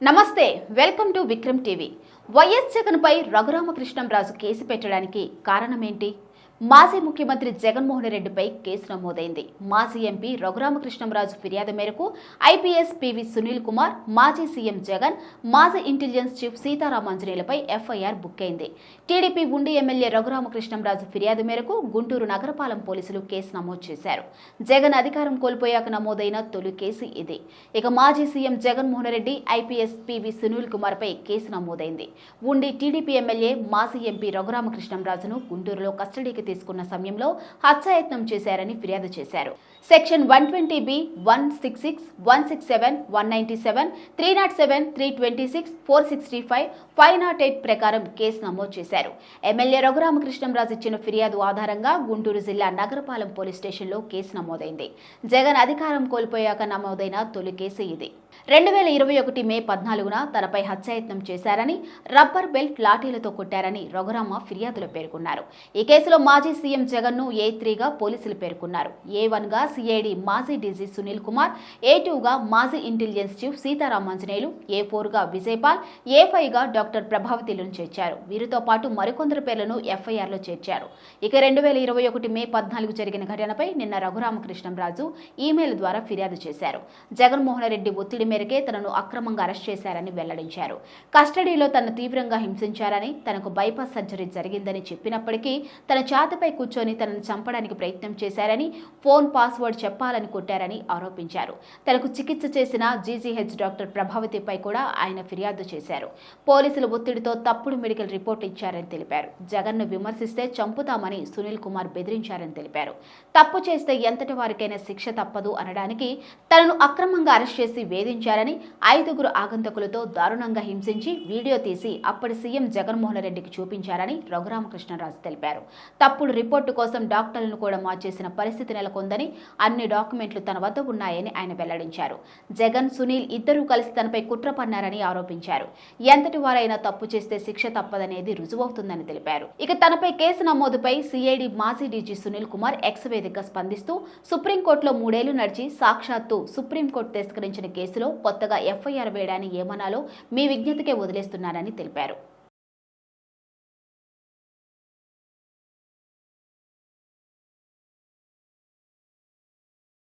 నమస్తే, welcome to Vikram TV. YS Jagan పై Raghurama Krishnam Raju case పెట్టడానికి కారణమేంటి? మాజీ ముఖ్యమంత్రి జగన్మోహన్ రెడ్డిపై కేసు నమోదైంది. మాజీ ఎంపీ రఘురామకృష్ణంరాజు ఫిర్యాదు మేరకు ఐపీఎస్ పివి సునీల్ కుమార్, మాజీ సీఎం జగన్, మాజీ ఇంటెలిజెన్స్ చీఫ్ సీతారామాంజనేయులపై ఎఫ్ఐఆర్ బుక్ అయింది. టీడీపీ ఉండి ఎమ్మెల్యే రఘురామకృష్ణంరాజు ఫిర్యాదు మేరకు గుంటూరు నగరపాలెం పోలీసులు కేసు నమోదు చేశారు. జగన్ అధికారం కోల్పోయాక నమోదైన తొలి కేసు ఇది. ఇక మాజీ CM Jaganmohan Reddy, IPS PV Sunil Kumar పై కేసు నమోదైంది. ఉండి టీడీపీ ఎమ్మెల్యే, మాజీ ఎంపీ రఘురామకృష్ణంరాజును గుంటూరులో కస్టడీకి తీసుకున్న సమయంలో హత్యాయత్నం చేశారని ఫిర్యాదు చేశారు. సెక్షన్ 120B, 166, 167, 197, 307, 326, 465, 508 ప్రకారం కేసు నమోదు చేశారు. ఎమ్మెల్యే రఘురామకృష్ణంరాజు ఇచ్చిన ఫిర్యాదు ఆధారంగా గుంటూరు జిల్లా నగరపాలెం పోలీస్ స్టేషన్లో కేసు నమోదైంది. జగన్ అధికారం కోల్పోయాక నమోదైన తొలి కేసు ఇది. 2021 మే 14న తనపై హత్యాయత్నం చేశారని, రబ్బర్ బెల్ట్, లాఠీలతో కొట్టారని రఘురామ ఫిర్యాదులో పేర్కొన్నారు. ఈ కేసులో మాజీ సీఎం జగన్ను A3గా పోలీసులు పేర్కొన్నారు. A1గా సిఐడి మాజీ డీజీ సునీల్ కుమార్, A2గా మాజీ ఇంటెలిజెన్స్ చీఫ్ సీతారామాంజనేయులు, A4గా విజయపాల్, A5గా డాక్టర్ ప్రభావతిలను చేర్చారు. వీరితో పాటు మరికొందరు పేర్లను ఎఫ్ఐఆర్లో చేర్చారు. ఇక 2021 మే 14 జరిగిన ఘటనపై నిన్న రఘురామకృష్ణంరాజు ఈమెయిల్ ద్వారా ఫిర్యాదు చేశారు. జగన్మోహన్ రెడ్డి ఒత్తిడి మేరకే తనను అక్రమంగా అరెస్ట్ చేశారని వెల్లడించారు. కస్టడీలో తనను తీవ్రంగా హింసించారని, తనకు బైపాస్ సర్జరీ జరిగిందని చెప్పినప్పటికీ తన ఛాతీపై కూర్చొని తనను చంపడానికి ప్రయత్నం చేశారని, ఫోన్ పాస్వర్డ్ చెప్పాలని కొట్టారని ఆరోపించారు. తనకు చికిత్స చేసిన జీజీహెచ్ డాక్టర్ ప్రభావతిపై కూడా ఆయన ఫిర్యాదు చేశారు. పోలీసుల ఒత్తిడితో తప్పుడు మెడికల్ రిపోర్ట్ ఇచ్చారని తెలిపారు. జగన్ను విమర్శిస్తే చంపుతామని సునీల్ కుమార్ బెదిరించారని తెలిపారు. తప్పు చేస్తే ఎంతటి వారికైనా శిక్ష తప్పదు అనడానికి తనను అక్రమంగా అరెస్ట్ చేసి వేధించారని, 5గురు ఆగంతకులతో దారుణంగా హింసించి వీడియో తీసి అప్పటి సీఎం జగన్మోహన్ రెడ్డికి చూపించారని రఘురామకృష్ణంరాజు తెలిపారు. తప్పుడు రిపోర్టు కోసం డాక్టర్లను కూడా మార్చేసిన పరిస్థితి నెలకొందని, అన్ని డాక్యుమెంట్లు తన వద్ద ఉన్నాయని ఆయన వెల్లడించారు. జగన్, సునీల్ ఇద్దరూ కలిసి తనపై కుట్ర పన్నారని ఆరోపించారు. ఎంతటి వారైనా తప్పు చేస్తే శిక్ష తప్పదనేది రుజువవుతుందని తెలిపారు. ఇక తనపై కేసు నమోదుపై సిఐడి మాజీ డీజీ సునీల్ కుమార్ ఎక్స్ వేదికగా స్పందిస్తూ, సుప్రీంకోర్టులో 3 ఏళ్లు నడిచి సాక్షాత్తు సుప్రీంకోర్టు తిరస్కరించిన కేసులో కొత్తగా ఎఫ్ఐఆర్ వేయడాన్ని ఏమనాలో మీ విజ్ఞతకే వదిలేస్తున్నారని తెలిపారు.